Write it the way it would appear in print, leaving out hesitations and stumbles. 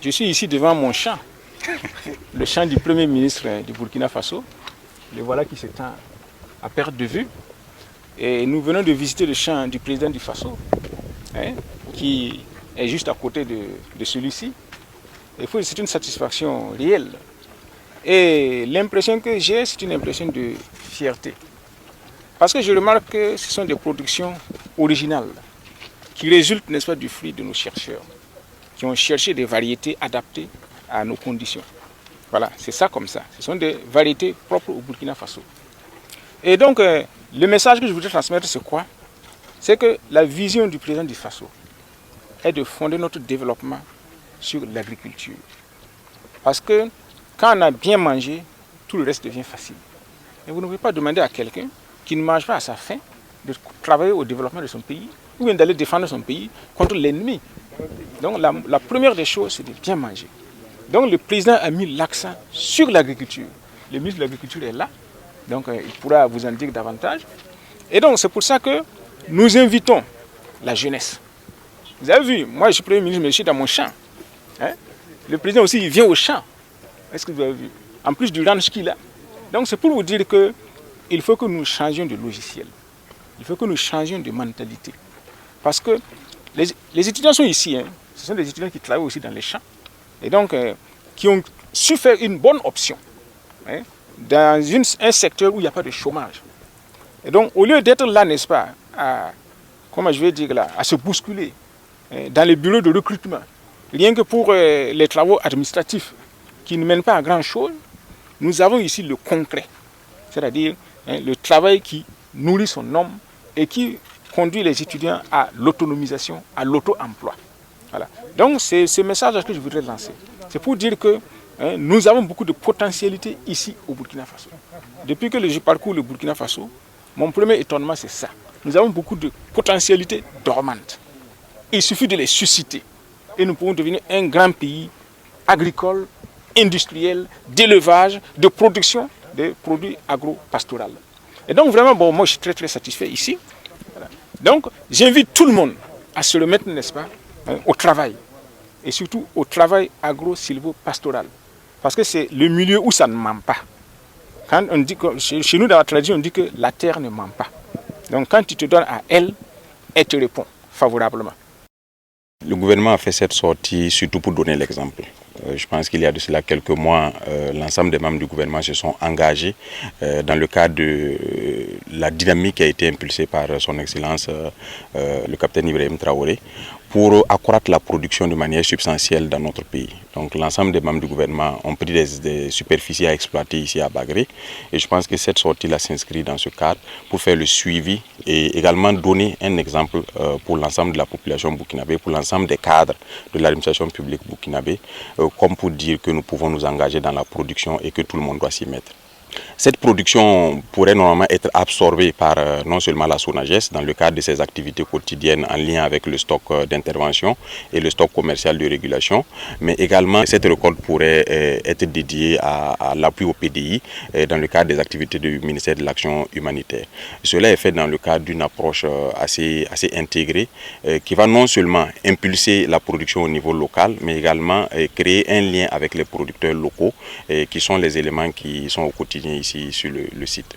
Je suis ici devant mon champ, le champ du Premier ministre du Burkina Faso. Le voilà qui s'étend à perte de vue. Et nous venons de visiter le champ du président du Faso, qui est juste à côté de celui-ci. C'est une satisfaction réelle. Et l'impression que j'ai, c'est une impression de fierté. Parce que je remarque que ce sont des productions originales qui résultent, n'est-ce pas, du fruit de nos chercheurs, qui ont cherché des variétés adaptées à nos conditions. Voilà, c'est ça comme ça. Ce sont des variétés propres au Burkina Faso. Et donc, le message que je voudrais transmettre, c'est quoi? C'est que la vision du président du Faso est de fonder notre développement sur l'agriculture. Parce que quand on a bien mangé, tout le reste devient facile. Et vous ne pouvez pas demander à quelqu'un qui ne mange pas à sa faim de travailler au développement de son pays ou bien d'aller défendre son pays contre l'ennemi. Donc la première des choses, c'est de bien manger. Donc le président a mis l'accent sur l'agriculture. Le ministre de l'Agriculture est là, donc il pourra vous en dire davantage. Et donc c'est pour ça que nous invitons la jeunesse. Vous avez vu, moi je suis Premier ministre, mais je suis dans mon champ. Le président aussi, il vient au champ. Est-ce que vous avez vu? En plus du ranch qu'il a. Donc c'est pour vous dire qu'il faut que nous changions de logiciel. Il faut que nous changions de mentalité. Parce que les étudiants sont ici. Ce sont des étudiants qui travaillent aussi dans les champs. Et donc, qui ont su faire une bonne option dans un secteur où il n'y a pas de chômage. Et donc, au lieu d'être là, n'est-ce pas, à se bousculer dans les bureaux de recrutement, rien que pour les travaux administratifs qui ne mènent pas à grand-chose, nous avons ici le concret. C'est-à-dire le travail qui nourrit son homme et qui conduit les étudiants à l'autonomisation, à l'auto-emploi. Voilà. Donc c'est ce message que je voudrais lancer. C'est pour dire que nous avons beaucoup de potentialités ici au Burkina Faso. Depuis que je parcours le Burkina Faso, mon premier étonnement c'est ça. Nous avons beaucoup de potentialités dormantes. Il suffit de les susciter. Et nous pouvons devenir un grand pays agricole, industriel, d'élevage, de production de produits agro-pastoraux. Et donc vraiment, moi je suis très très satisfait ici. Voilà. Donc j'invite tout le monde à se remettre, n'est-ce pas, au travail. Et surtout au travail agro-silvo-pastoral. Parce que c'est le milieu où ça ne ment pas. Quand on dit que, chez nous dans la tradition, on dit que la terre ne ment pas. Donc quand tu te donnes à elle, elle te répond favorablement. Le gouvernement a fait cette sortie surtout pour donner l'exemple. Je pense qu'il y a de cela quelques mois, l'ensemble des membres du gouvernement se sont engagés dans le cadre de la dynamique qui a été impulsée par son Excellence le capitaine Ibrahim Traoré pour accroître la production de manière substantielle dans notre pays. Donc l'ensemble des membres du gouvernement ont pris des superficies à exploiter ici à Bagré et je pense que cette sortie-là s'inscrit dans ce cadre pour faire le suivi et également donner un exemple pour l'ensemble de la population burkinabé, pour l'ensemble des cadres de l'administration publique burkinabé, comme pour dire que nous pouvons nous engager dans la production et que tout le monde doit s'y mettre. Cette production pourrait normalement être absorbée par non seulement la SONAGES dans le cadre de ses activités quotidiennes en lien avec le stock d'intervention et le stock commercial de régulation, mais également cette récolte pourrait être dédiée à l'appui au PDI dans le cadre des activités du ministère de l'Action humanitaire. Cela est fait dans le cadre d'une approche assez intégrée qui va non seulement impulser la production au niveau local, mais également créer un lien avec les producteurs locaux qui sont les éléments qui sont au quotidien ici sur le site.